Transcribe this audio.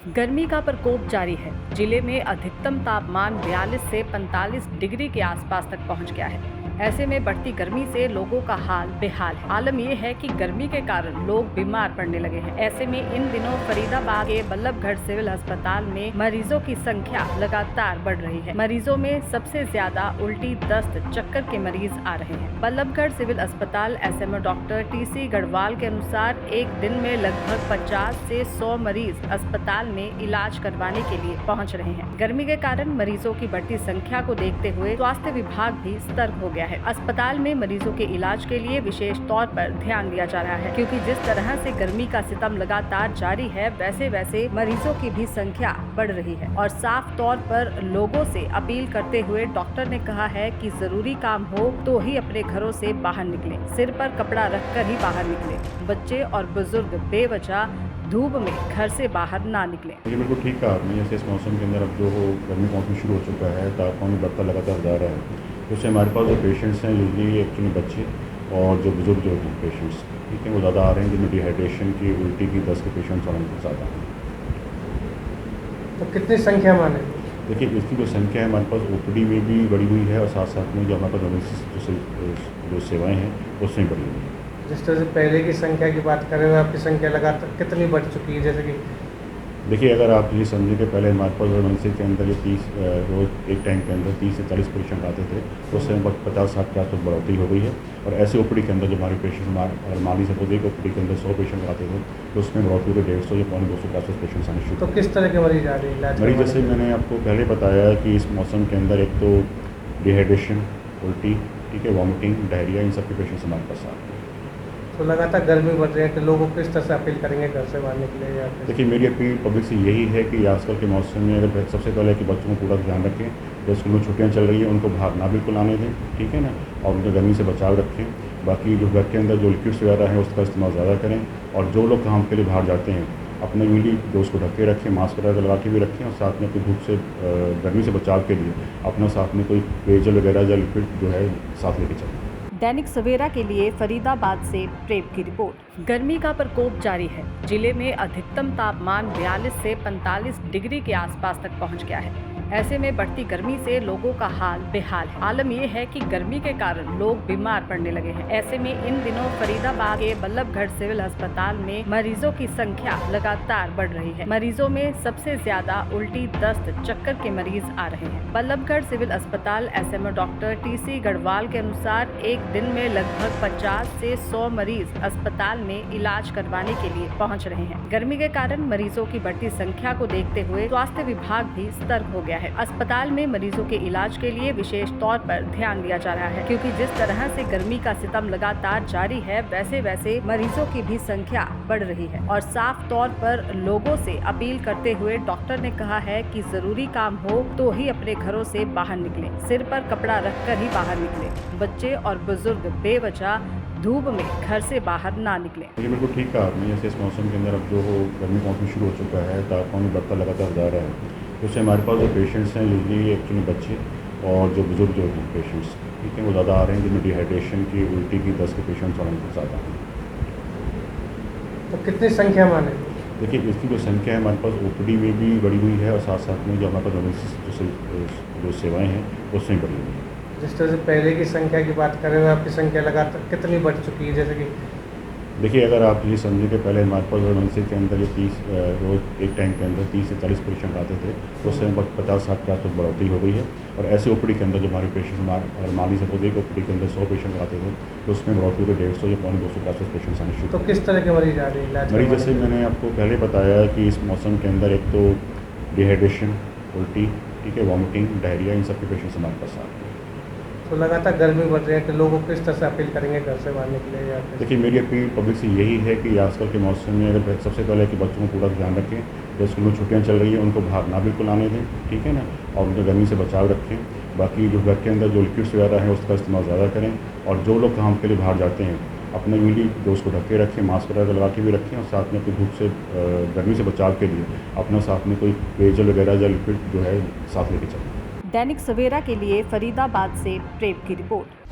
गर्मी का प्रकोप जारी है। जिले में अधिकतम तापमान 42 से 45 डिग्री के आसपास तक पहुंच गया है। ऐसे में बढ़ती गर्मी से लोगों का हाल बेहाल है। आलम यह है कि गर्मी के कारण लोग बीमार पड़ने लगे हैं। ऐसे में इन दिनों फरीदाबाद के बल्लभगढ़ सिविल अस्पताल में मरीजों की संख्या लगातार बढ़ रही है। मरीजों में सबसे ज्यादा उल्टी, दस्त, चक्कर के मरीज आ रहे हैं। बल्लभगढ़ सिविल अस्पताल एसएमओ डॉक्टर टीसी गढ़वाल के अनुसार एक दिन में लगभग 50 से 100 मरीज अस्पताल में इलाज करवाने के लिए पहुंच रहे हैं। गर्मी के कारण मरीजों की बढ़ती संख्या को देखते हुए स्वास्थ्य विभाग भी सतर्क हो गया है। अस्पताल में मरीजों के इलाज के लिए विशेष तौर पर ध्यान दिया जा रहा है, क्योंकि जिस तरह से गर्मी का सितम लगातार जारी है, वैसे वैसे मरीजों की भी संख्या बढ़ रही है। और साफ तौर पर लोगों से अपील करते हुए डॉक्टर ने कहा है कि जरूरी काम हो तो ही अपने घरों से बाहर निकलें, सिर पर कपड़ा रखकर ही बाहर निकलें। बच्चे और बुजुर्ग बेवजह धूप में घर से बाहर ना निकलें। ये बिल्कुल ठीक कहा आपने। जैसे इस मौसम के अंदर अब जो हो गर्मी का मौसम शुरू हो चुका है, तापमान बढ़ता लगातार जा रहा है, तो उससे हमारे पास जो पेशेंट्स हैं यूजली एक्चुअली बच्चे और जो बुजुर्ग जो हैं पेशेंट्स, ठीक है, वो ज़्यादा आ रहे हैं, जिनमें डिहाइड्रेशन की, उल्टी की, दस्त के पेशेंट्स और उनको ज़्यादा हैं। तो कितनी संख्या माने? देखिए, इसकी जो संख्या है हमारे पास ओपीडी में भी बढ़ी हुई है और साथ साथ में जो हमारे पास डोमेस्टिक जो सेवाएँ हैं उसमें बढ़ी हुई है। जिस तरह से पहले की संख्या की बात करें, आपकी संख्या लगातार कितनी बढ़ चुकी है? जैसे कि देखिए, अगर आप ये समझें कि पहले हमारे पास डोमेस्टिक के अंदर ये 30 रोज़ एक टाइम के अंदर 30 से 40 पेशेंट आते थे, तो उससे 50-60 के आसपास बढ़ोतरी हो गई है। और ऐसे ओपीडी के अंदर जो हमारे पेशेंट अगर मान लीजिए सपोज एक ओपीडी के अंदर 100 पेशेंट आते थे, तो उसमें बढ़ोतरी को 150 या 200 के आसपास पेशेंट्स आने शुरू। तो किस तरह के मरीज आ रहे हैं इलाज? मरीज जैसे मैंने आपको पहले बताया कि इस मौसम के अंदर एक तो डिहाइड्रेशन, उल्टी, ठीक है, वॉमिटिंग, डायरिया, इन सब के पेशेंट्स हमारे पास आ रहे हैं। तो लगातार गर्मी बढ़ रही है कि लोगों को किस तरह से अपील करेंगे घर से बाहर निकले? या देखिए, मेरी अपील पब्लिक से यही है कि आजकल के मौसम में अगर सबसे पहले कि बच्चों को पूरा ध्यान रखें, जो स्कूल में छुट्टियाँ चल रही हैं उनको बाहर ना बिल्कुल आने दें, ठीक है ना, और उनको गर्मी से बचाव रखें। बाकी जो घर के अंदर जो लिक्विड्स वगैरह हैं उसका इस्तेमाल ज़्यादा करें, और जो लोग काम के लिए बाहर जाते हैं अपने यूजली जो उसको ढक के रखें, मास्क वगैरह लगा के भी रखें, और साथ में अपनी धूप से गर्मी से बचाव के लिए अपना साथ में कोई पेयजल वगैरह या लिक्विड जो है साथ लेके चलें। दैनिक सवेरा के लिए फरीदाबाद से प्रेम की रिपोर्ट। गर्मी का प्रकोप जारी है। जिले में अधिकतम तापमान 42 से 45 डिग्री के आसपास तक पहुंच गया है। ऐसे में बढ़ती गर्मी से लोगों का हाल बेहाल है। आलम यह है कि गर्मी के कारण लोग बीमार पड़ने लगे हैं। ऐसे में इन दिनों फरीदाबाद के बल्लभगढ़ सिविल अस्पताल में मरीजों की संख्या लगातार बढ़ रही है। मरीजों में सबसे ज्यादा उल्टी, दस्त, चक्कर के मरीज आ रहे हैं। बल्लभगढ़ सिविल अस्पताल एसएमओ डॉक्टर टीसी गढ़वाल के अनुसार एक दिन में लगभग 50 से 100 मरीज अस्पताल में इलाज करवाने के लिए पहुंच रहे हैं। गर्मी के कारण मरीजों की बढ़ती संख्या को देखते हुए स्वास्थ्य विभाग भी सतर्क हो गया है। अस्पताल में मरीजों के इलाज के लिए विशेष तौर पर ध्यान दिया जा रहा है, क्योंकि जिस तरह से गर्मी का सितम लगातार जारी है, वैसे वैसे मरीजों की भी संख्या बढ़ रही है। और साफ तौर पर लोगों से अपील करते हुए डॉक्टर ने कहा है कि जरूरी काम हो तो ही अपने घरों से बाहर निकलें, सिर पर कपड़ा रखकर ही बाहर निकलें। बच्चे और बुजुर्ग बेवजह धूप में घर से बाहर ना निकलें। ये बिल्कुल ठीक कहा आपने। जैसे इस मौसम के अंदर अब जो हो गर्मी का मौसम शुरू हो चुका है, तापमान बढ़ता लगातार जा रहा है, तो उससे हमारे पास जो पेशेंट्स हैं यूजली एक्चुअली बच्चे और जो बुजुर्ग जो हैं पेशेंट्स, ठीक है, वो ज़्यादा आ रहे हैं, जिनमें डिहाइड्रेशन की, उल्टी की, दस्त के पेशेंट्स और उनको ज़्यादा हैं। तो कितनी संख्या माने? देखिए, इसकी जो संख्या है हमारे पास ओपीडी में भी बढ़ी हुई है और साथ साथ में जो हमारे पास डोमेस्टिक जो सेवाएँ हैं उसमें बढ़ी हुई है। जिस तरह से पहले की संख्या की बात करें, आपकी संख्या लगातार कितनी बढ़ चुकी है? जैसे कि देखिए, अगर आप ये समझें कि पहले हमारे पास डोमेस्टिक के अंदर ये 30 रोज़ एक टाइम के अंदर 30 से 40 पेशेंट आते थे, तो उससे 50-60 के आसपास बढ़ोतरी हो गई है। और ऐसे ओपीडी के अंदर जो हमारे पेशेंट अगर मान लीजिए सपोज एक ओपीडी के अंदर 100 पेशेंट आते थे, तो उसमें बढ़ोतरी को 150 या 200 के आसपास पेशेंट्स आने शुरू। तो किस तरह के मरीज आ रहे हैं इलाज? मरीज जैसे मैंने आपको पहले बताया कि इस मौसम के अंदर एक तो डिहाइड्रेशन, उल्टी, ठीक है, वॉमिटिंग, डायरिया, इन सब के पेशेंट्स हमारे पास आ रहे हैं। तो लगातार गर्मी बढ़ रही है कि लोगों को किस तरह से अपील करेंगे घर से बाहर निकले? या देखिए, मेरी अपील पब्लिक से यही है कि आजकल के मौसम में अगर सबसे पहले कि बच्चों को पूरा ध्यान रखें, जो स्कूल में छुट्टियाँ चल रही हैं उनको बाहर ना बिल्कुल आने दें, ठीक है ना, और उनको गर्मी से बचाव रखें। बाकी जो घर के अंदर जो लिक्विड्स वगैरह हैं उसका इस्तेमाल ज़्यादा करें, और जो लोग काम के लिए बाहर जाते हैं अपने यूजली जो उसको ढक के रखें, मास्क वगैरह लगा के भी रखें, और साथ में अपनी धूप से गर्मी से बचाव के लिए अपना साथ में कोई पेयजल वगैरह या लिक्विड जो है साथ लेके चलें। दैनिक सवेरा के लिए फरीदाबाद से प्रेम की रिपोर्ट।